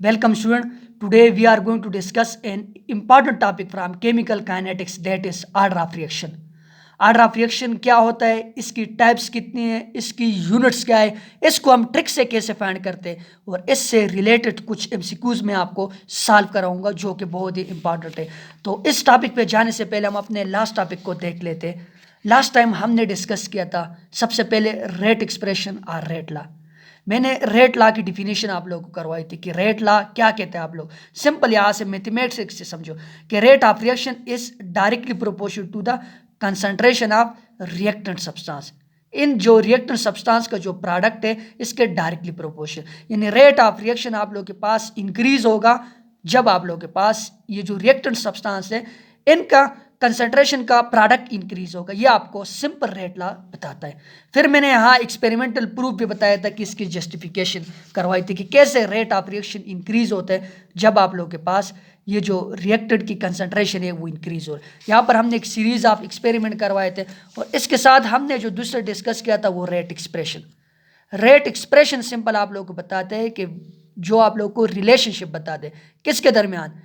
Welcome student. Today we are going to discuss an important topic from chemical kinetics, that is order of reaction. Order of reaction क्या होता है, इसकी types कितनी है, इसकी units क्या है, इसको हम ट्रिक से कैसे फाइंड करते हैं और इससे रिलेटेड कुछ एमसीक्यूज में आपको सॉल्व कराऊंगा जो कि बहुत ही इंपॉर्टेंट है। तो इस टॉपिक पे जाने से पहले हम अपने लास्ट टॉपिक को देख लेते हैं। लास्ट टाइम हमने डिस्कस किया था सबसे पहले रेट एक्सप्रेशन और रेट लॉ। मैंने रेट लॉ की डिफिनीशन आप लोगों को करवाई थी कि रेट लॉ क्या कहते हैं। आप लोग सिंपल यहाँ से मैथमेटिक्स से समझो कि rate of reaction is directly proportional to the concentration of reactant substance. इन जो रिएक्टेंट सब्सटेंस का जो प्रोडक्ट है इसके डायरेक्टली प्रोपोर्शनल, यानी रेट ऑफ रिएक्शन आप लोगों के पास इंक्रीज होगा जब आप लोगों के पास ये जो रिएक्टेंट सब्सटेंस है इनका कंसंट्रेशन का प्रोडक्ट इंक्रीज होगा। ये आपको सिंपल रेट लॉ बताता है। फिर मैंने यहाँ एक्सपेरिमेंटल प्रूफ भी बताया था कि इसकी जस्टिफिकेशन करवाई थी कि कैसे रेट ऑफ रिएक्शन इंक्रीज होता है जब आप लोगों के पास ये जो रिएक्टेंट की कंसंट्रेशन है वो इंक्रीज हो रहा है। यहाँ पर हमने एक सीरीज ऑफ एक्सपेरिमेंट करवाए थे और इसके साथ हमने जो दूसरा डिस्कस किया था वो rate expression. Rate expression simple आप लोगों को बताते हैं कि जो आप लोगों को रिलेशनशिप बता दे किसके दरमियान,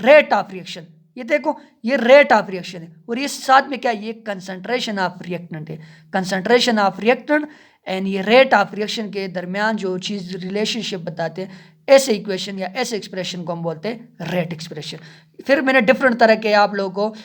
रेट ऑफ रिएक्शन। ये देखो ये रेट ऑफ रिएक्शन है और ये साथ में क्या है, ये कंसंट्रेशन ऑफ रिएक्टेंट है, कंसंट्रेशन ऑफ रिएक्टेंट एंड ये रेट ऑफ रिएक्शन के दरमियान जो चीज़ रिलेशनशिप बताते हैं ऐसे इक्वेशन या ऐसे एक्सप्रेशन को हम बोलते हैं रेट एक्सप्रेशन। फिर मैंने डिफरेंट तरह के आप लोगों को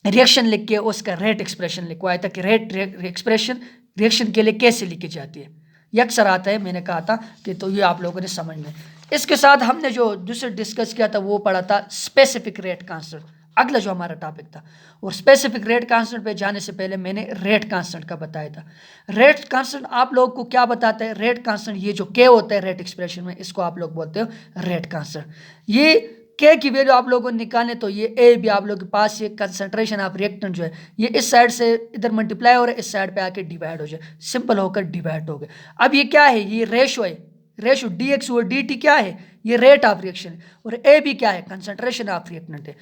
रिएक्शन लिख के उसका रेट एक्सप्रेशन लिखवाया था कि रेट एक्सप्रेशन रिएक्शन के लिए कैसे लिखी जाती है। ये अक्सर आता है, मैंने कहा था कि तो ये आप लोगों ने समझना है। इसके साथ हमने जो दूसरा डिस्कस किया था वो पढ़ा था स्पेसिफिक रेट कांस्टेंट, अगला जो हमारा टॉपिक था। और स्पेसिफिक रेट कांस्टेंट पे जाने से पहले मैंने रेट कांस्टेंट का बताया था। रेट कांस्टेंट आप लोगों को क्या बताता है, रेट कांस्टेंट ये जो के होता है रेट एक्सप्रेशन में इसको आप लोग बोलते हो रेट कांस्टेंट। ये के की वैल्यू आप लोगों को निकालने तो ये ए भी आप लोगों के पास ये कंसंट्रेशन ऑफ रिएक्टेंट जो है ये इस साइड से इधर मल्टीप्लाई हो रहा है, इस साइड पे आके डिवाइड हो जाए, सिंपल होकर डिवाइड हो गए। अब ये क्या है, ये रेशो है, रेशो डी एक्स और डी टी क्या है, ये रेट ऑफ रिएक्शन है और ए भी क्या है, कंसंट्रेशन ऑफ रिएक्टेंट है।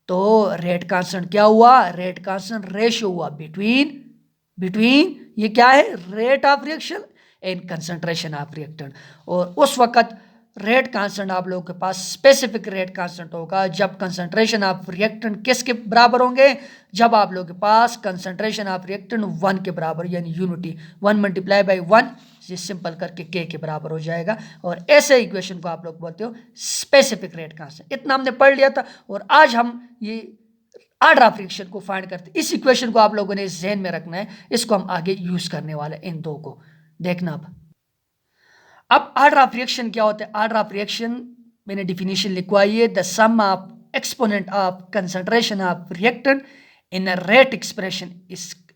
तो रेट कांस्टेंट क्या हुआ, रेट कांस्टेंट रेशो हुआ बिटवीन ये क्या है, rate of reaction and concentration of reactant. और उस वक्त रेट कांस्टेंट आप लोगों के पास स्पेसिफिक रेट कांस्टेंट होगा जब कंसंट्रेशन ऑफ रिएक्टेंट किसके बराबर होंगे, जब आप लोगों के पास कंसंट्रेशन ऑफ रिएक्टेंट 1 के बराबर, यानी यूनिटी 1 मल्टीप्लाई बाई 1 ये सिंपल करके के बराबर हो जाएगा। और ऐसे इक्वेशन को आप लोग बोलते हो स्पेसिफिक रेट कांस्टेंट। इतना हमने पढ़ लिया था और आज हम ये ऑर्डर ऑफ रिएक्शन को फाइंड करते हैं। इस इक्वेशन को आप लोगों ने ज़हन में रखना है, इसको हम आगे यूज करने वाले इन दो को देखना। अब ऑर्डर ऑफ रिएक्शन क्या होता है, ऑर्डर ऑफ रिएक्शन मैंने डिफिनीशन लिखवाई है, the sum of exponent of concentration of reactant in a rate expression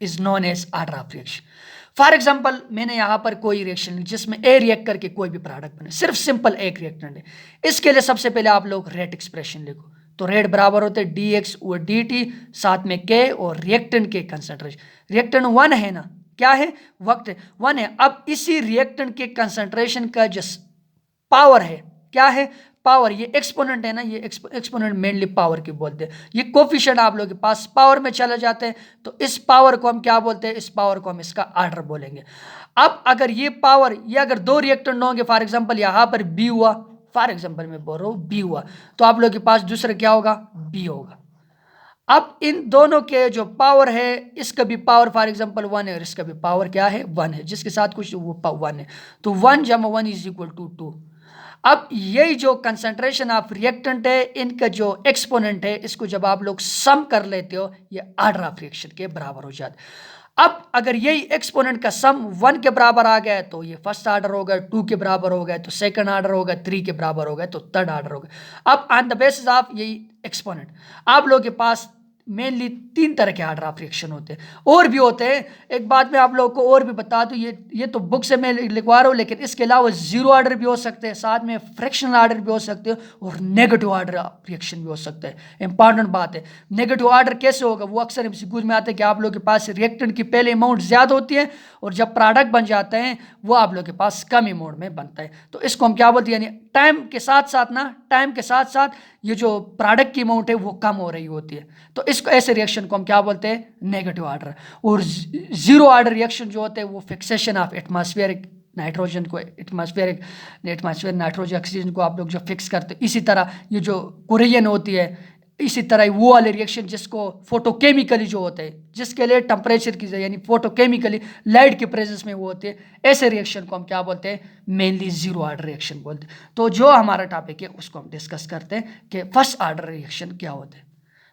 is known as order of reaction. For example मैंने यहाँ पर कोई रिएक्शन ली जिसमें ए रिएक्ट करके कोई भी प्रोडक्ट बने, सिर्फ सिंपल एक रिएक्टेंट है। इसके लिए सबसे पहले आप लोग रेट एक्सप्रेशन लिखो, तो रेट बराबर होते हैं डी एक्स और डी टी, साथ में के और रिएक्टेंट के कंसंट्रेशन। रिएक्टेंट 1 है ना, क्या है, वक्त 1 है। अब इसी रिएक्टेंट के कंसंट्रेशन का जो पावर है, क्या है, पावर, ये एक्सपोनेंट है ना, ये एक्सपोनेंट मेनली पावर की बोलते हैं। ये कोफिशिएंट आप लोगों के पास पावर में चले जाते हैं तो इस पावर को हम क्या बोलते हैं, इस पावर को हम इसका ऑर्डर बोलेंगे। अब अगर ये पावर, ये अगर दो रिएक्टेंट होंगे, फॉर एग्जांपल यहाँ पर बी हुआ, फॉर एग्जांपल मैं बोल रहा हूँ बी हुआ, तो आप लोगों के पास दूसरा क्या होगा, बी होगा। अब इन दोनों के जो पावर है, इसका भी पावर फॉर एग्जांपल 1 है और इसका भी पावर क्या है, 1 है, जिसके साथ कुछ वो 1 है, तो 1 जमा 1 इज इक्वल टू 2। अब यही जो कंसंट्रेशन ऑफ रिएक्टेंट है, इनका जो एक्सपोनेंट है, इसको जब आप लोग सम कर लेते हो ये ऑर्डर ऑफ रिएक्शन के बराबर हो जाता है। अब अगर यही एक्सपोनेंट का सम 1 के बराबर आ गया तो ये फर्स्ट ऑर्डर हो गया, 2 के बराबर हो गया तो सेकंड ऑर्डर हो गया, 3 के बराबर हो गया तो थर्ड ऑर्डर हो गया। अब ऑन द बेसिस ऑफ यही एक्सपोनेंट आप लोगों के पास मेनली 3 तरह के ऑर्डर ऑफ रिएक्शन होते हैं, और भी होते हैं। एक बात मैं आप लोगों को और भी बता दूं, ये तो बुक से मैं लिखवा रहा हूँ, लेकिन इसके अलावा जीरो ऑर्डर भी हो सकते हैं, साथ में फ्रैक्शनल ऑर्डर भी हो सकते हैं और नेगेटिव ऑर्डर रिएक्शन भी हो सकता है। इंपॉर्टेंट बात है, नेगेटिव ऑर्डर कैसे होगा, वो अक्सर एमसीक्यूज में आता है कि आप लोगों के पास रिएक्टेंट की पहले अमाउंट ज़्यादा होती है और जब प्रोडक्ट बन जाते हैं वो आप लोगों के पास कम अमाउंट में बनता है। तो इसको हम क्या बोलते हैं, यानी टाइम के साथ साथ ये जो प्रोडक्ट की अमाउंट है वो कम हो रही होती है, तो इसको ऐसे रिएक्शन को हम क्या बोलते हैं, नेगेटिव ऑर्डर। और जीरो ऑर्डर रिएक्शन जो होते हैं वो फिक्सेशन ऑफ एटमॉस्फेरिक नाइट्रोजन को एटमॉस्फेयर नाइट्रोजन ऑक्सीजन को आप लोग जो फिक्स करते हैं, इसी तरह ये जो कोरियन होती है, इसी तरह वो वाले रिएक्शन जिसको फोटोकेमिकली जो होते हैं, जिसके लिए टेम्परेचर की यानी फोटोकेमिकली लाइट के प्रेजेंस में वो होते हैं, ऐसे रिएक्शन को हम क्या बोलते हैं, मेनली जीरो ऑर्डर रिएक्शन बोलते हैं। तो जो हमारा टॉपिक है उसको हम डिस्कस करते हैं कि फर्स्ट ऑर्डर रिएक्शन क्या होते हैं।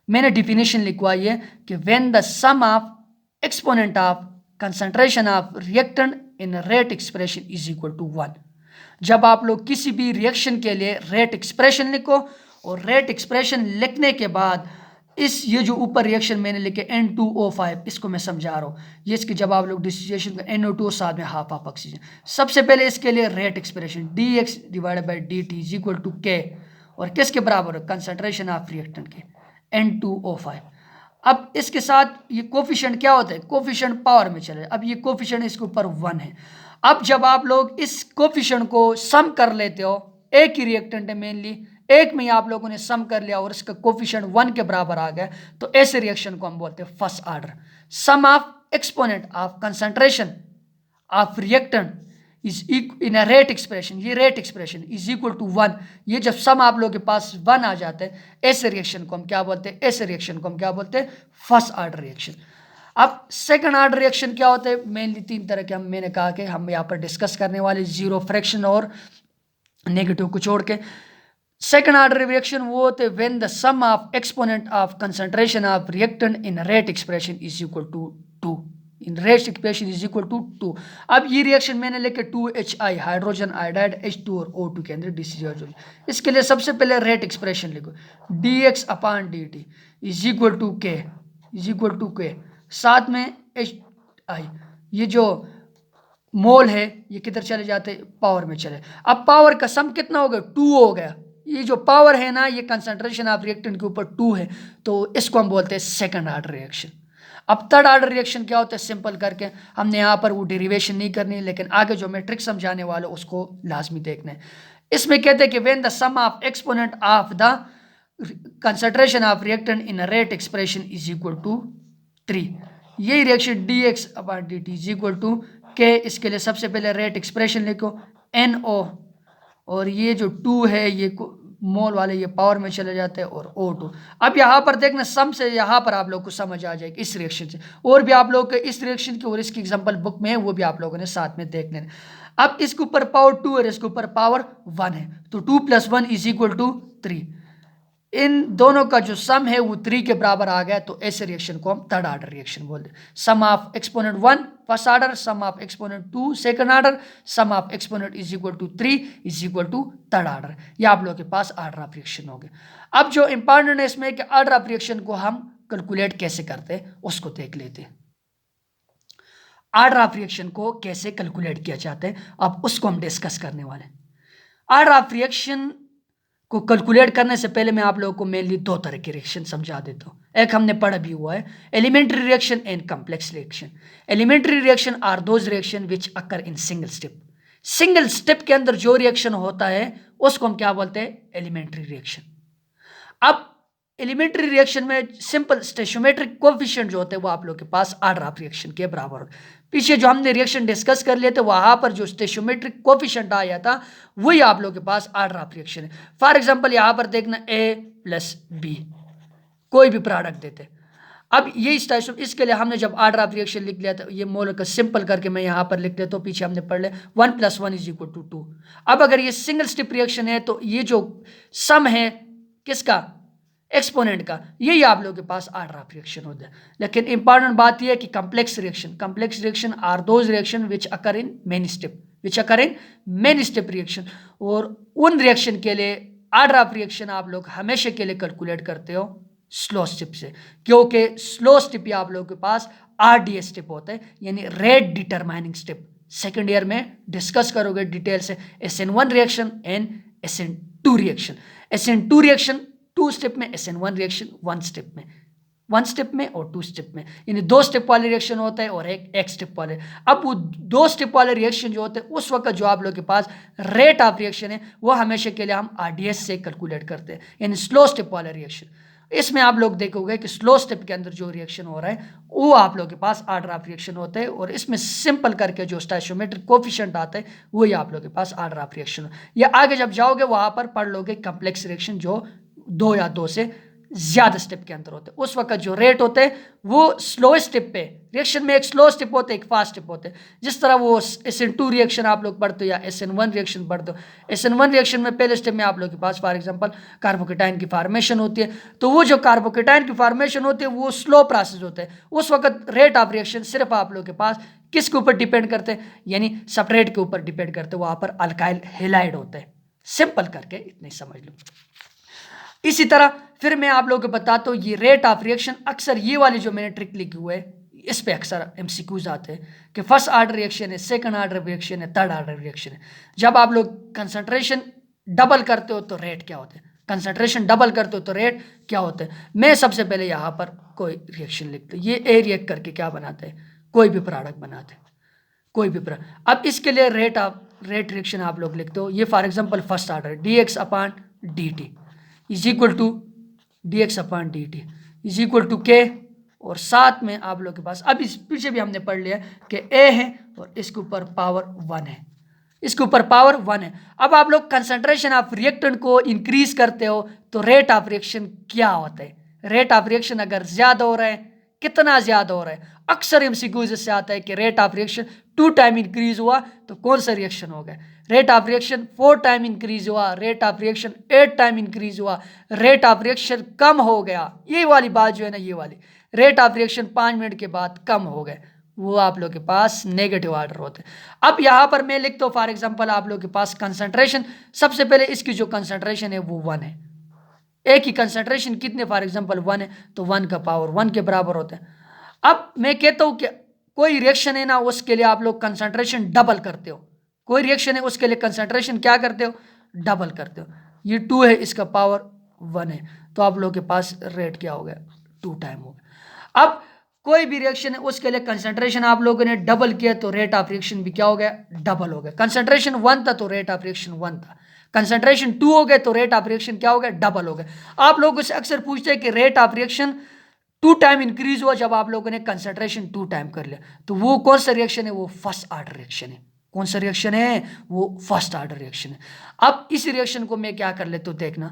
मैंने डिफिनेशन लिखवाई है कि when the sum of exponent of concentration of reactant in rate expression is equal to 1। जब आप लोग किसी भी रिएक्शन के लिए रेट एक्सप्रेशन लिखो, और रेट एक्सप्रेशन लिखने के बाद ये जो ऊपर रिएक्शन मैंने लिखे N2O5, इसको मैं समझा रहा हूँ, ये इसकी जब आप लोग डिस्टिलेशन का NO2 साथ में हाफ ऑफ ऑक्सीजन, सबसे पहले इसके लिए rate expression dx divided by dt is equal to K, और किसके बराबर है, कंसंट्रेशन ऑफ रिएक्टेंट के N2O5। अब इसके साथ ये कोफिशिएंट क्या होता है, कोफिशिएंट पावर में चले, अब ये कोफिशिएंट इसके ऊपर 1 है। अब जब आप लोग इस कोफिशिएंट को सम कर लेते हो, एक ही रिएक्टेंट है मेनली, एक में ही आप लोगों ने सम कर लिया और इसका कोफिशिएंट 1 के बराबर आ गया, तो ऐसे रिएक्शन को हम बोलते हैं first order. Sum of exponent of concentration of reactant is in a rate expression, ये rate expression is equal to 1। ये जब सम आप लोगों के पास 1 आ जाता है, ऐसे रिएक्शन को हम क्या बोलते हैं, ऐसे रिएक्शन को हम क्या बोलते हैं, फर्स्ट ऑर्डर रिएक्शन। अब सेकंड ऑर्डर रिएक्शन क्या होता है, मेनली 3 तरह के मैंने कहा कि हम यहाँ पर डिस्कस करने वाले, जीरो फ्रैक्शन और नेगेटिव को छोड़ के। सेकंड ऑर्डर रिएक्शन वो होते हैं when the sum of exponent of concentration of reactant in rate expression is equal to 2, in rate expression is equal to 2। अब ये रिएक्शन मैंने लेके 2HI हाइड्रोजन आयोडाइड H2 और O2 के अंदर डिस्चार्ज। इसके लिए सबसे पहले रेट एक्सप्रेशन लिखो, dx upon dt is equal to K, is equal to K, साथ में HI, ये जो मोल है ये किधर चले जाते, पावर में चले। अब पावर का सम कितना हो गया, 2 हो गया। ये जो पावर है ना, ये कंसंट्रेशन ऑफ रिएक्टेंट के ऊपर 2 है, तो इसको हम बोलते हैं सेकंड ऑर्डर रिएक्शन। अब थर्ड ऑर्डर रिएक्शन क्या होता है, सिंपल करके हमने यहाँ पर वो डेरिवेशन नहीं करनी, लेकिन आगे जो मैं ट्रिक समझाने वाला उसको लाजमी देखना है। इसमें कहते हैं कि when the sum of exponent of the concentration of reactant in rate expression is equal to 3, यही reaction dx upon dt is equal to K। इसके लिए सबसे पहले रेट एक्सप्रेशन लिखो NO, और ये जो 2 है ये मोल वाले ये पावर में चले जाते हैं, और O2। अब यहाँ पर देखना, सम से यहाँ पर आप लोग को समझ आ जाएगी इस रिएक्शन से, और भी आप लोग इस रिएक्शन की और इसकी एग्जांपल बुक में है, वो भी आप लोगों ने साथ में देख लेना। अब इसके ऊपर पावर 2 है, इसके ऊपर पावर 1 है, तो 2 + 1 इज इक्वल टू 3। इन दोनों का जो सम है वो 3 के बराबर आ गया, तो ऐसे रिएक्शन को हम थर्ड ऑर्डर रिएक्शन बोलते हैं। Sum of exponent 1 first order, sum of exponent 2 second order, sum of exponent is equal to 3 is equal to third order. ये आप लोगों के पास ऑर्डर ऑफ रिएक्शन हो गया। अब जो इंपॉर्टेंट है इसमें कि ऑर्डर ऑफ रिएक्शन को हम कैलकुलेट कैसे करते हैं उसको देख लेते हैं। ऑर्डर ऑफ रिएक्शन को कैसे कैलकुलेट किया जाता है, अब उसको हम डिस्कस करने वाले हैं। ऑर्डर ऑफ रिएक्शन को कैलकुलेट करने से पहले मैं आप लोगों को मेनली 2 तरह के रिएक्शन समझा देता हूँ। एक हमने पढ़ा भी हुआ है, elementary reaction and complex reaction. Elementary reaction are those reaction which occur in single step. Single step के अंदर जो रिएक्शन होता है उसको हम क्या बोलते हैं, एलिमेंट्री रिएक्शन। अब एलिमेंट्री रिएक्शन में सिंपल स्टेशियोमेट्रिक कोफिशिएंट जो होते हैं वो आप लोग के पास ऑर्डर ऑफ रिएक्शन के बराबर होते हैं। पीछे जो हमने रिएक्शन डिस्कस कर लिए थे वहां पर जो स्टेशियोमेट्रिक कोफिशिएंट आया था वही आप लोग के पास ऑर्डर ऑफ रिएक्शन है। फॉर एग्जांपल यहाँ पर देखना A + B, कोई भी प्रोडक्ट देते। अब ये स्टेशियो, इसके लिए हमने जब ऑर्डर ऑफ रिएक्शन लिख लिया था, ये मोल का सिंपल करके मैं यहाँ पर लिख लेता हूँ, पीछे हमने पढ़ लिया 1 + 1 इज इक्वल टू 2। अब अगर ये सिंगल स्टेप रिएक्शन है तो ये जो सम है किसका, एक्सपोनेंट का, यही आप लोगों के पास ऑर्डर ऑफ रिएक्शन होता है। लेकिन इंपॉर्टेंट बात यह है कि complex reaction are those reaction which occur in many step reaction. और उन रिएक्शन के लिए ऑर्डर ऑफ रिएक्शन आप लोग हमेशा के लिए कैलकुलेट करते हो स्लो स्टेप से, क्योंकि स्लो स्टेप ही आप लोगों के पास RDS स्टेप होता है, यानी rate determining step. Second year में डिस्कस करोगे डिटेल से SN1 reaction and SN2 reaction. SN2 reaction 2 step में, SN1 रिएक्शन 1 स्टेप में और 2 स्टेप में, यानी 2 स्टेप वाले रिएक्शन होता है और एक स्टेप वाले। अब वो 2 स्टेप वाले रिएक्शन जो होते हैं उस वक्त जो आप लोगों के पास रेट ऑफ रिएक्शन है वो हमेशा के लिए हम RDS से कैलकुलेट करते हैं, यानी स्लो स्टेप वाले रिएक्शन। इसमें आप लोग देखोगे कि स्लो स्टेप के अंदर जो रिएक्शन हो रहा है वो आप लोग के पास ऑर्डर ऑफ रिएक्शन होते हैं, और इसमें सिंपल करके जो स्टोइचियोमेट्रिक कोफिशिएंट आता है वही आप लोग के पास ऑर्डर ऑफ रिएक्शन। या आगे जब जाओगे वहां पर पढ़ लोगे कम्प्लेक्स रिएक्शन जो 2 या 2 से ज्यादा स्टेप के अंदर होते हैं। उस वक्त जो रेट होते हैं वो स्लो स्टेप पे, रिएक्शन में एक स्लो स्टेप होते हैं एक फास्ट स्टेप होते हैं। जिस तरह वो SN2 रिएक्शन आप लोग पढ़ते हो या SN1 रिएक्शन पढ़ते हो, SN1 रिएक्शन में पहले स्टेप में आप लोग के पास फॉर एग्जांपल कार्बोकेटाइन की फॉर्मेशन होती है, तो वो जो कार्बोकेटाइन की फॉर्मेशन होती है वो स्लो प्रोसेस होता है। उस वक्त रेट ऑफ रिएक्शन सिर्फ आप लोग के पास किसके ऊपर डिपेंड करते हैं, यानी सब्सट्रेट के ऊपर डिपेंड करते हैं, वहां पर अल्काइल हैलाइड होते हैं। सिंपल करके इतने समझ लो। इसी तरह फिर मैं आप लोगों को बताता हूँ ये रेट ऑफ रिएक्शन, अक्सर ये वाली जो मैंने ट्रिक लिखी हुई है इस पे अक्सर MCQs आते हैं कि फर्स्ट ऑर्डर रिएक्शन है, सेकंड ऑर्डर रिएक्शन है, थर्ड ऑर्डर रिएक्शन है। जब आप लोग कंसंट्रेशन डबल करते हो तो रेट क्या होते हैं, कंसंट्रेशन डबल करते हो तो रेट क्या होते हैं। मैं सबसे पहले यहाँ पर कोई रिएक्शन लिखते, ये A रिएक्ट करके क्या बनाते हैं, कोई भी प्रोडक्ट बनाते हैं, कोई भी प्रोडक्ट। अब इसके लिए रेट रिएक्शन आप लोग लिखते हो, ये for example first order dx/dt is equal to dx/dt is equal to K, और साथ में आप लोग के पास अब इस पीछे भी हमने पढ़ लिया कि A है और इसके ऊपर पावर 1 है, इसके ऊपर पावर 1 है। अब आप लोग कंसंट्रेशन ऑफ रिएक्टेंट को इंक्रीज करते हो तो रेट ऑफ रिएक्शन क्या होता है, रेट ऑफ रिएक्शन अगर ज्यादा हो रहा है, कितना ज्यादा हो रहा है, अक्सर MCQs से आता है कि rate of reaction 2 time increase हुआ तो कौन सा रिएक्शन हो गया, rate of reaction 4 time increase हुआ, rate of reaction 8 time increase हुआ, रेट ऑफ रिएक्शन कम हो गया, ये वाली बात जो है ना, ये वाली रेट ऑफ रिएक्शन 5 मिनट के बाद कम हो गए, वो आप लोग के पास नेगेटिव ऑर्डर होते हैं। अब यहाँ पर मैं लिखता हूँ फॉर एग्जांपल आप लोग के पास कंसंट्रेशन, सबसे पहले इसकी जो कंसंट्रेशन है वो 1 है, ए की कंसंट्रेशन कितने फॉर एग्जांपल 1 है तो 1 का पावर 1 के बराबर होता है। अब मैं कहता हूँ कि कोई रिएक्शन है ना उसके लिए आप लोग कंसंट्रेशन डबल करते हो, कोई रिएक्शन है उसके लिए कंसंट्रेशन क्या करते हो, डबल करते हो। ये 2 है, इसका पावर 1 है, तो आप लोग के पास रेट क्या हो गया, 2 टाइम हो गया। अब कोई भी रिएक्शन है उसके लिए कंसंट्रेशन आप लोगों ने डबल किया तो रेट ऑफ रिएक्शन भी क्या हो गया, डबल हो गया। कंसंट्रेशन 1 था तो रेट ऑफ रिएक्शन 1 था, कंसंट्रेशन 2 हो गए तो रेट ऑफ रिएक्शन क्या हो गया, डबल हो गया। आप लोगों से अक्सर पूछते हैं कि rate of reaction 2 time increase हुआ जब आप लोगों ने कंसंट्रेशन 2 टाइम कर लिया, तो वो कौन सा रिएक्शन है, वो फर्स्ट ऑर्डर रिएक्शन है। कौन सा रिएक्शन है, वो फर्स्ट ऑर्डर रिएक्शन है। अब इस रिएक्शन को मैं क्या कर लेता हूँ, देखना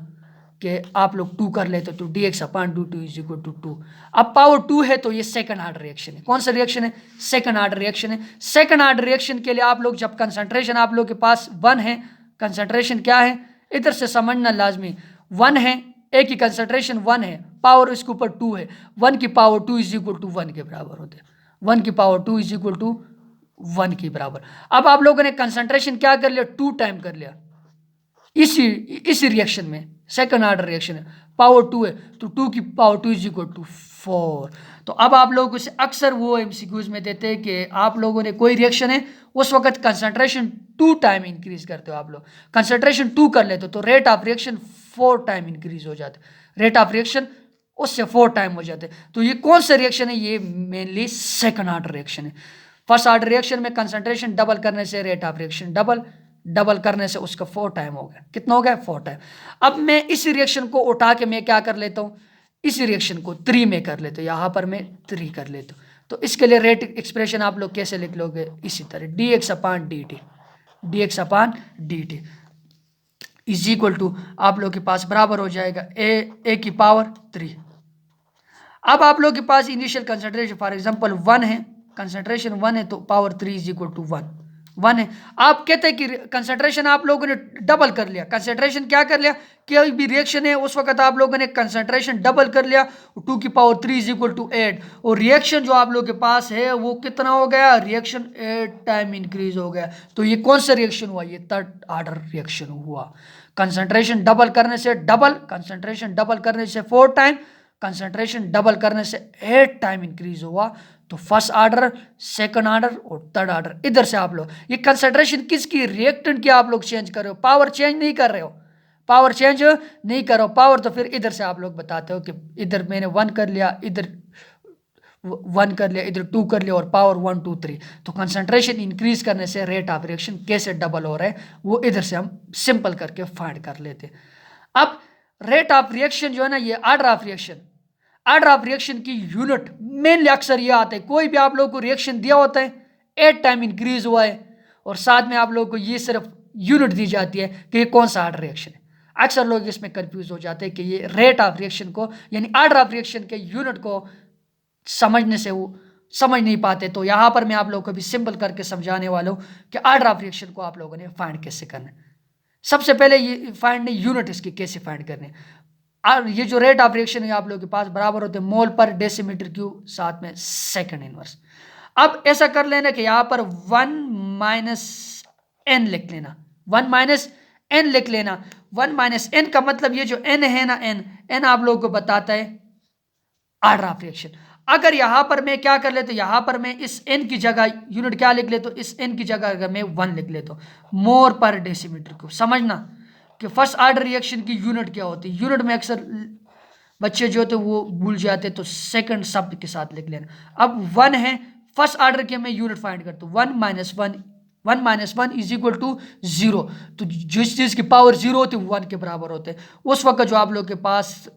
कि आप लोग 2 कर लेते तो dx/dt इज इक्वल टू 2। अब पावर 2 है तो ये सेकंड ऑर्डर रिएक्शन है। कौन सा रिएक्शन है, सेकंड ऑर्डर रिएक्शन है। सेकंड ऑर्डर रिएक्शन के लिए आप लोग जब कंसंट्रेशन आप लोग के पास 1 है, कंसंट्रेशन क्या है इधर से समझना लाजमी, 1 है, ए की कंसंट्रेशन 1 है, पावर इसके ऊपर 2 है, 1 की पावर 2 इज इक्वल टू 1 के बराबर होते हैं, 1 की पावर 2 इज इक्वल टू 1 के बराबर। अब आप लोगों ने कंसंट्रेशन क्या कर लिया, 2 टाइम कर लिया। इसी रिएक्शन में सेकंड ऑर्डर रिएक्शन है, पावर 2 है तो 2 की पावर 2 इज इक्वल टू 4। तो अब आप लोगों से अक्सर वो MCQs में देते हैं कि आप लोगों ने कोई रिएक्शन है उस वक्त कंसंट्रेशन 2 टाइम इंक्रीज करते हो, आप लोग कंसंट्रेशन 2 कर लेते हो तो rate of reaction 4 time increase हो जाते, रेट ऑफ रिएक्शन उससे 4 टाइम हो जाते। तो ये कौन सा रिएक्शन है, ये मेनली सेकंड ऑर्डर रिएक्शन है। फर्स्ट ऑर्डर रिएक्शन में कंसंट्रेशन डबल करने से रेट ऑफ रिएक्शन डबल करने से उसका 4 टाइम हो गया, कितना हो गया, 4 टाइम। अब मैं इस रिएक्शन को उठा के मैं क्या कर लेता हूँ, इस रिएक्शन को 3 में कर लेता हूँ, यहाँ पर मैं 3 कर लेता हूँ। तो इसके लिए रेट एक्सप्रेशन आप लोग कैसे लिख लोगे, इसी तरह dx/dt इज इक्वल टू आप लोग के पास बराबर हो जाएगा ए की पावर 3। अब आप लोग के पास इनिशियल कंसंट्रेशन फॉर एग्जांपल 1 है, कंसंट्रेशन 1 है तो पावर 3 इज इक्वल टू 1 है। आप कहते हैं कि कंसंट्रेशन आप लोगों ने डबल कर लिया, कंसंट्रेशन क्या कर लिया, कोई भी रिएक्शन है उस वक्त आप लोगों ने कंसंट्रेशन डबल कर लिया, 2 की पावर 3 इज इक्वल टू 8, और रिएक्शन जो आप लोग के पास है वो कितना हो गया, रिएक्शन 8 टाइम इंक्रीज हो गया। तो ये कौन सा रिएक्शन हुआ, ये थर्ड ऑर्डर रिएक्शन हुआ। कंसंट्रेशन डबल करने से डबल, कंसंट्रेशन डबल करने से 4 टाइम, कंसंट्रेशन डबल करने से 8 टाइम इंक्रीज हुआ। तो फर्स्ट ऑर्डर, सेकंड ऑर्डर और थर्ड ऑर्डर, इधर से आप लोग ये कंसंट्रेशन किसकी, रिएक्टेंट की आप लोग चेंज कर रहे हो, पावर चेंज नहीं कर रहे हो, पावर चेंज नहीं करो, पावर तो फिर इधर से आप लोग बताते हो कि इधर मैंने 1 कर लिया, इधर 1 कर लिया, इधर 2 कर लिया और पावर 1 2 3। तो कंसंट्रेशन इंक्रीज करने से रेट ऑफ रिएक्शन कैसे डबल हो रहा है वो इधर से हम सिंपल करके फाइंड कर लेते। अब रेट ऑफ रिएक्शन जो है ना, ये ऑर्डर ऑफ रिएक्शन की यूनिट मेनली अक्सर ये आता है, कोई भी आप लोगों को रिएक्शन दिया होता है, 8 टाइम इंक्रीज हुआ है और साथ में आप लोगों को ये सिर्फ यूनिट दी जाती है कि ये कौन सा ऑर्डर रिएक्शन है। अक्सर लोग इसमें कंफ्यूज हो जाते हैं कि ये रेट ऑफ रिएक्शन को यानी ऑर्डर ऑफ रिएक्शन के यूनिट को समझने से वो समझ नहीं पाते। तो यहाँ पर मैं आप लोगों को भी सिंपल करके समझाने वाला हूँ कि ऑर्डर ऑफ रिएक्शन को आप लोगों ने फाइंड कैसे करना है। सबसे पहले ये फाइंड यूनिट इसकी कैसे फाइंड करने, और ये जो रेट ऑफ रिएक्शन है आप लोगों के पास बराबर होते हैं मोल पर डेसीमीटर क्यूब साथ में सेकंड इनवर्स। अब ऐसा कर लेना कि यहाँ पर 1 माइनस एन लिख लेना, 1 माइनस एन लिख लेना। 1 माइनस एन का मतलब ये जो एन है ना, एन आप लोगों को बताता है ऑर्डर ऑफ रिएक्शन। अगर यहां पर मैं क्या कर लेता हूं, यहां पर मैं इस एन की जगह यूनिट क्या लिख लेता हूं, इस एन की जगह अगर मैं 1 लिख लेता हूं मोल पर डेसीमीटर क्यूब। समझना कि फर्स्ट ऑर्डर रिएक्शन की यूनिट क्या होती है। यूनिट में अक्सर बच्चे जो होते वो भूल जाते, तो सेकंड शब्द के साथ लिख लेना। अब 1 है, फर्स्ट ऑर्डर के मैं यूनिट फाइंड करता हूँ, 1 minus one is equal to 0। तो जिस चीज की पावर 0 होती है 1 के बराबर होते हैं। उस वक्त जो आप लोग के पास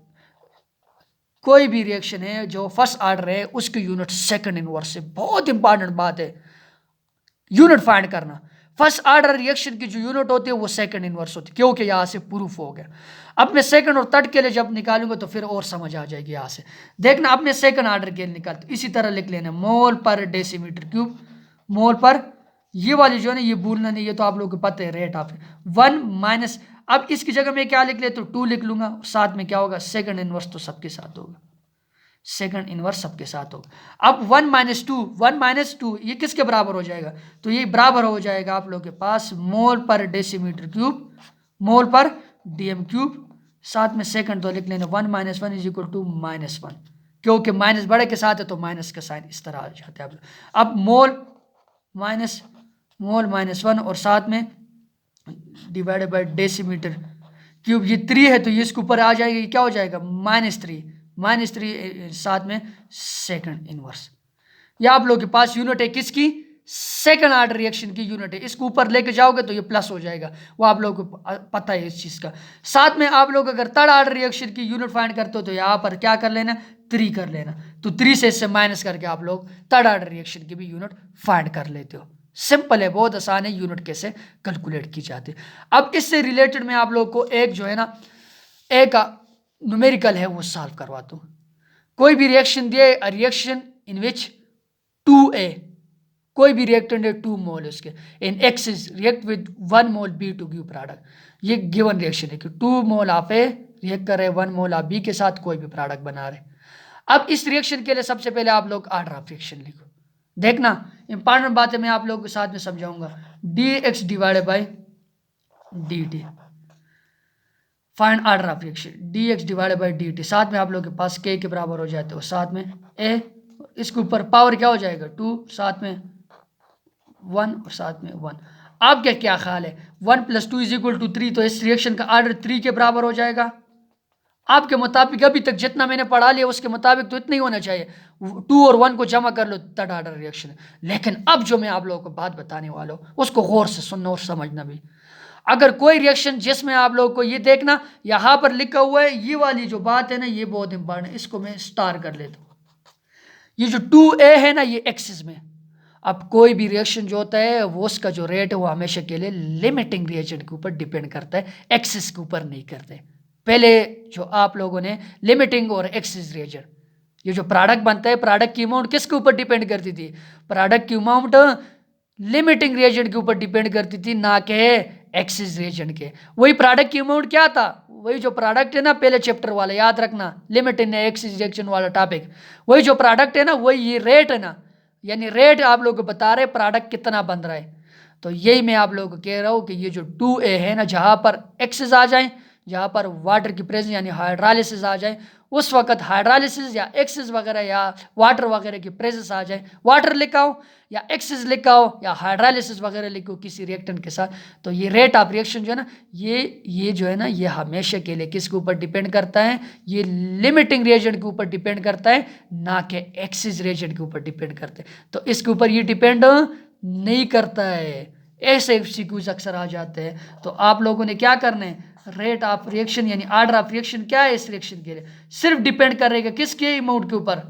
कोई भी रिएक्शन है जो फर्स्ट ऑर्डर है उसकी यूनिट सेकंड इनवर्स है। बहुत इंपॉर्टेंट बात है यूनिट फाइंड करना। फर्स्ट ऑर्डर रिएक्शन की जो यूनिट होती है वो सेकंड इनवर्स होती है, क्योंकि यहां से प्रूफ हो गया। अब मैं सेकंड और थर्ड के लिए जब निकालूंगा तो फिर और समझ आ जाएगी। यहां से देखना, अब मैं सेकंड ऑर्डर के लिए निकालता, इसी तरह लिख लेना मोल पर डेसीमीटर क्यूब। मोल पर ये वाली जो है ना ये भूलना नहीं, ये तो आप लोगों को पता है रेट ऑफ 1 माइनस। अब इसकी जगह मैं क्या लिख ले तो 2 लिख लूंगा, साथ में क्या होगा सेकंड इनवर्स, तो सबके साथ होगा सेकंड इनवर्स सबके साथ होगा। अब 1 माइनस टू ये किसके बराबर हो जाएगा, तो ये बराबर हो जाएगा आप लोगों के पास मोल पर डेसीमीटर क्यूब, मोल पर डीएम क्यूब, साथ में सेकंड तो लिख लेना 1 minus one is equal to -1, क्योंकि माइनस बड़े के साथ है तो माइनस का साइन इस तरह आ जाता है। अब मोल माइनस 1 और साथ में डिवाइडेड बाय डेसीमीटर क्यूब, ये 3 है तो ये इसके ऊपर आ जाएगा, ये क्या हो जाएगा -3 साथ में सेकंड इनवर्स। ये आप लोगों के पास यूनिट है किसकी, सेकंड ऑर्डर रिएक्शन की यूनिट है। इसको ऊपर लेके जाओगे तो ये प्लस हो जाएगा, वो आप लोगों को पता है इस चीज का। साथ में आप लोग अगर थर्ड ऑर्डर रिएक्शन की यूनिट फाइंड करते हो तो यहाँ पर क्या कर लेना 3 कर लेना, तो 3 से इससे माइनस करके आप लोग थर्ड ऑर्डर रिएक्शन की भी यूनिट फाइंड कर लेते हो। सिंपल है, बहुत आसान है, यूनिट कैसे कैलकुलेट की जाती है। अब इससे रिलेटेड मैं आप लोग को एक जो है ना एक न्यूमेरिकल है वो सॉल्व करवाता हूँ। कोई भी रिएक्शन दिए, रिएक्शन इन विच 2A, कोई भी रिएक्टेंट है 2 मोल है उसके, in X is react with 1 mole B to give product. ये गिवन रिएक्शन है कि 2 मोल आप A रिएक्ट कर रहे हैं 1 मोल आप B के साथ, कोई भी प्रोडक्ट बना रहे। अब इस रिएक्शन के लिए सबसे पहले आप लोग ऑर्डर ऑफ रिएक्शन लिखो। देखना इंपॉर्टेंट बात है, मैं आप लोगों के साथ में समझाऊंगा। dx divided by dt, find order of reaction, dx divided by dt, साथ में आप लोगों के पास k के बराबर हो जाते हो, साथ में a, इसके ऊपर पावर क्या हो जाएगा 2, साथ में 1 और साथ में 1। आपका क्या ख्याल है 1 + 2 = 3, तो इस रिएक्शन का ऑर्डर 3 के बराबर हो जाएगा। आपके मुताबिक अभी तक जितना मैंने पढ़ा लिया उसके मुताबिक तो इतना ही होना चाहिए, 2 और 1 को जमा कर लो थर्ड ऑर्डर रिएक्शन। लेकिन अब जो मैं आप लोगों को बात बताने वाला हूँ उसको गौर से सुनना और समझना भी। अगर कोई रिएक्शन जिसमें आप लोगों को ये देखना यहाँ पर लिखा हुआ है, ये वाली जो बात है ना ये बहुत इंपॉर्टेंट है, इसको मैं स्टार कर लेता हूँ। ये जो 2A है ना ये एक्सिस में, अब कोई भी रिएक्शन जो होता है वो उसका जो रेट है वो हमेशा के लिए लिमिटिंग रिएजेंट के ऊपर डिपेंड करता है, एक्सिस के ऊपर नहीं करते। पहले जो आप लोगों ने लिमिटिंग और एक्सिस रिएजेंट, ये जो प्रोडक्ट बनता है प्रोडक्ट की अमाउंट किसके ऊपर डिपेंड करती थी, प्रोडक्ट की अमाउंट लिमिटिंग रिएजेंट के ऊपर डिपेंड करती थी, ना कि एक्सिस रिएजेंट के। वही प्रोडक्ट की अमाउंट क्या था, वही जो प्रोडक्ट है ना पहले चैप्टर वाला याद रखना, लिमिटिंग एक्सिस रिएक्शन वाला टॉपिक, वही जो प्रोडक्ट है ना वही ये रेट है ना, यानी रेट आप लोग को बता रहे प्रोडक्ट कितना बन रहा है। तो यही मैं आप लोगों को कह रहा हूँ कि ये जो 2A है ना, जहाँ पर एक्सिस आ जाए, जहाँ पर वाटर की प्रेजेंस यानी हाइड्रोलिसिस आ जाए, उस वक्त हाइड्रोलिसिस या एक्सिस वगैरह या वाटर वगैरह की प्रेजेंस आ जाए, वाटर लिखाओ या एक्सिस लिखाओ या हाइड्रोलिसिस वगैरह लिखो किसी रिएक्टेंट के साथ, तो ये रेट ऑफ रिएक्शन जो है ना ये जो है ना ये हमेशा के लिए किसके ऊपर डिपेंड करता है, ये लिमिटिंग रिएजेंट के ऊपर डिपेंड करता है, ना कि एक्सिस रिएजेंट के ऊपर डिपेंड करते हैं। तो इसके ऊपर ये डिपेंड नहीं करता है। ऐसे एमसीक्यूज अक्सर आ जाते हैं, तो आप लोगों ने क्या करना है रेट ऑफ रिएक्शन यानी ऑर्डर ऑफ रिएक्शन क्या है इस रिएक्शन के लिए, सिर्फ डिपेंड करेगा किसके अमाउंट के ऊपर,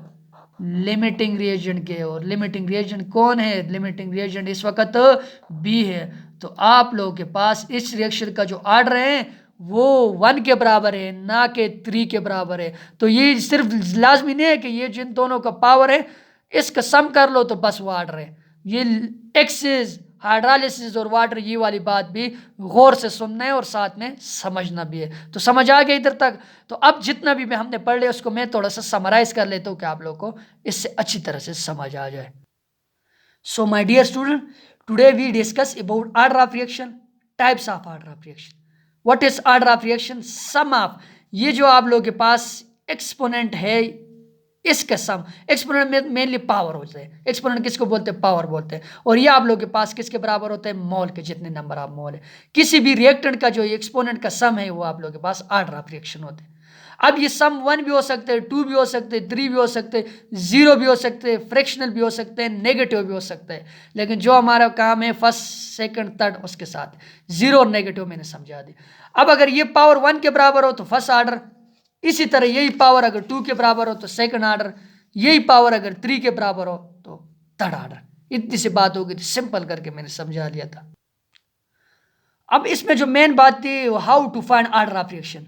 लिमिटिंग रिएजेंट के। और लिमिटिंग रिएजेंट कौन है, लिमिटिंग रिएजेंट इस वक्त बी है। तो आप लोगों के पास इस रिएक्शन का जो ऑर्डर है वो 1 के बराबर है, ना कि 3 के बराबर है। तो ये सिर्फ लाजमी नहीं है कि ये जिन दोनों का पावर है इसका सम कर लो तो बस वो ऑर्डर है। ये एक्सेस हाइड्रोलिसिस और वाटर, ये वाली बात भी गौर से सुनना है और साथ में समझना भी है। तो समझ आ गया इधर तक। तो अब जितना भी हमने पढ़ लिया उसको मैं थोड़ा सा समराइज कर लेता हूँ कि आप लोगों को इससे अच्छी तरह से समझ आ जाए। So my dear student, today we discuss about order of reaction, types of order of reaction. What is order of reaction? Sum of, ये जो आप लोगों के पास एक्सपोनेंट है इसका सम, एक्सपोनेंट में मेनली पावर होते हैं। एक्सपोनेंट किसको बोलते हैं? पावर बोलते हैं। और ये आप लोगों के पास किसके बराबर होते हैं? मोल के, जितने नंबर ऑफ मोल है। किसी भी रिएक्टेंट का जो एक्सपोनेंट का सम है वो आप लोगों के पास ऑर्डर ऑफ रिएक्शन होते हैं। अब ये सम 1 भी हो सकते हैं, 2 भी हो सकते हैं, 3 भी हो सकते हैं, 0 भी हो सकते हैं, फ्रैक्शनल भी हो सकते हैं, नेगेटिव भी हो सकते हैं। लेकिन जो हमारा काम है फर्स्ट सेकंड थर्ड उसके साथ 0 और नेगेटिव मैंने समझा दिया। अब अगर ये पावर 1 के बराबर हो तो फर्स्ट ऑर्डर, इसी तरह यही पावर अगर 2 के बराबर हो तो सेकंड ऑर्डर, यही पावर अगर 3 के बराबर हो तो थर्ड ऑर्डर। इतनी सी बात होगी, सिंपल करके मैंने समझा लिया था। अब इसमें जो मेन बात थी how to find order of reaction.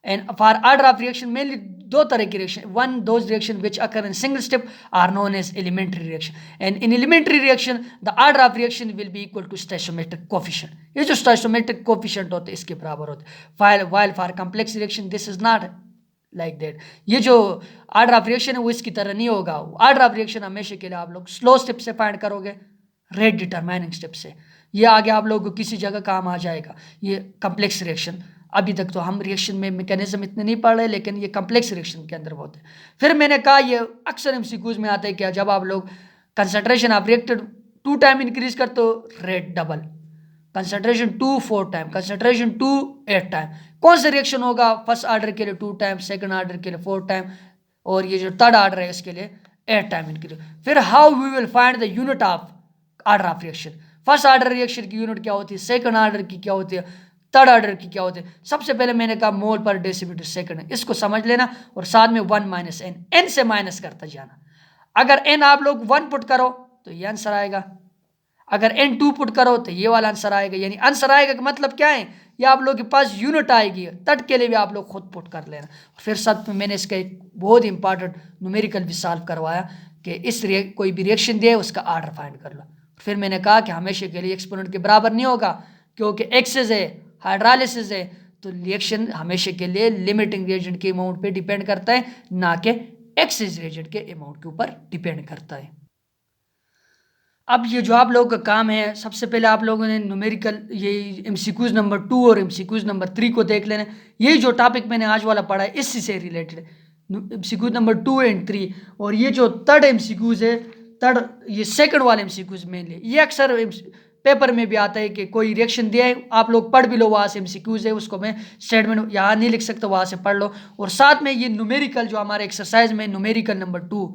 And for order of reaction mainly दो तरह की reaction, one those reaction which occur in single step are known as elementary reaction. And in elementary reaction the order of reaction will be equal to stoichiometric coefficient. ये जो स्टोइचोमेट्रिक coefficient होते हैं इसके बराबर होते हैं। While for complex reaction this is not like that. ये जो ऑर्डर ऑफ रिएक्शन है वो इसकी तरह नहीं होगा। ऑर्डर ऑफ रिएक्शन हमेशा के लिए आप लोग स्लो स्टेप से फाइंड करोगे, रेट डिटरमाइनिंग स्टेप से। ये आगे आप लोगों को किसी जगह काम आ जाएगा। ये कॉम्प्लेक्स रिएक्शन, अभी तक तो हम रिएक्शन में मैकेनिज्म इतने नहीं पढ़ रहे, लेकिन ये कॉम्प्लेक्स रिएक्शन के अंदर होते हैं। फिर मैंने कहा ये अक्सर एमसीक्यूज में आता है क्या, जब आप लोग concentration of reacted 2 time increase करते हो rate double, concentration 2 4 time, concentration 2 8 time. कौन सा रिएक्शन होगा? फर्स्ट ऑर्डर के लिए 2 टाइम, सेकंड ऑर्डर के लिए 4 टाइम, और ये जो थर्ड ऑर्डर है इसके लिए 8 टाइम इंक्रीज। फिर how we will find the unit of order of reaction. First order reaction की यूनिट क्या होती है, सेकंड ऑर्डर की क्या होती है, थर्ड ऑर्डर की क्या होती है। सबसे पहले मैंने कहा मोल पर डेसीमीटर सेकंड है, इसको समझ लेना और साथ में 1 माइनस एन, एन से माइनस करता जाना। अगर एन आप लोग 1 पुट करो तो ये आंसर आएगा, अगर एन 2 पुट करो तो ये वाला आंसर आएगा। यानी आंसर आएगा का मतलब क्या है, ये आप लोग के पास यूनिट आएगी। तट के लिए भी आप लोग खुद पुट कर लेना। फिर साथ में मैंने इसका एक बहुत इंपॉर्टेंट न्यूमेरिकल भी सॉल्व करवाया कि इस कोई भी रिएक्शन दिया उसका ऑर्डर फाइंड कर लो। फिर मैंने कहा कि हमेशा के लिए एक्सपोनेंट के बराबर नहीं होगा, क्योंकि एक्सेस है, हाइड्रोलिसिस है, तो रिएक्शन हमेशा के लिए लिमिटिंग रिएजेंट के अमाउंट पे डिपेंड करता है, ना कि एक्सेस रिएजेंट के अमाउंट के ऊपर डिपेंड करता है। अब ये जो आप लोगों का काम है, सबसे पहले आप लोगों ने न्यूमेरिकल ये एमसीक्यूज नंबर 2 और एमसीक्यूज नंबर 3 को देख लेना। यही जो टॉपिक मैंने आज वाला पढ़ा है इसी से रिलेटेड एमसीक्यूज नंबर 2 एंड 3। और ये जो थर्ड एमसीक्यूज है, थर्ड ये सेकंड वाले एमसीक्यूज मेनली, ये अक्सर पेपर में भी आता है कि कोई रिएक्शन दिया है, आप लोग पढ़ भी लो, वहाँ से एमसीक्यूज है, उसको मैं स्टेटमेंट यहाँ नहीं लिख सकता, वहाँ से पढ़ लो। और साथ में ये न्यूमेरिकल जो हमारे एक्सरसाइज में न्यूमेरिकल नंबर 2,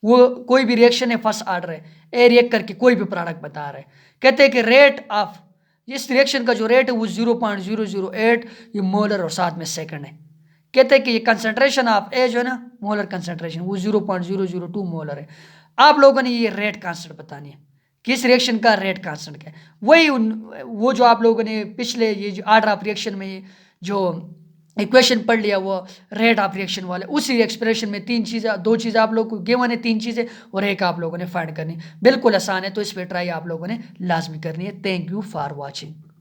वो कोई भी रिएक्शन है फर्स्ट ऑर्डर है, ए रिएक्ट करके कोई भी प्रोडक्ट बता रहे हैं, कहते हैं कि रेट ऑफ इस रिएक्शन का जो रेट है वो 0.008 ये मोलर और साथ में सेकंड है। कहते हैं कि ये कंसंट्रेशन ऑफ ए जो है ना, मोलर कंसंट्रेशन वो 0.002 मोलर है। आप लोगों ने ये रेट कांस्टेंट बतानी है, किस रिएक्शन का रेट कांस्टेंट क्या है। वही वो जो आप लोगों ने पिछले ये जो ऑर्डर ऑफ रिएक्शन में जो इक्वेशन पढ़ लिया वो रेट ऑफ रिएक्शन वाले, उसी एक्सप्रेशन में 2 चीज़ें आप लोग को गिवन है, 3 चीज़ें, और एक आप लोगों ने फाइंड करनी। बिल्कुल आसान है, तो इस पर ट्राई आप लोगों ने लाजमी करनी है। Thank you for watching.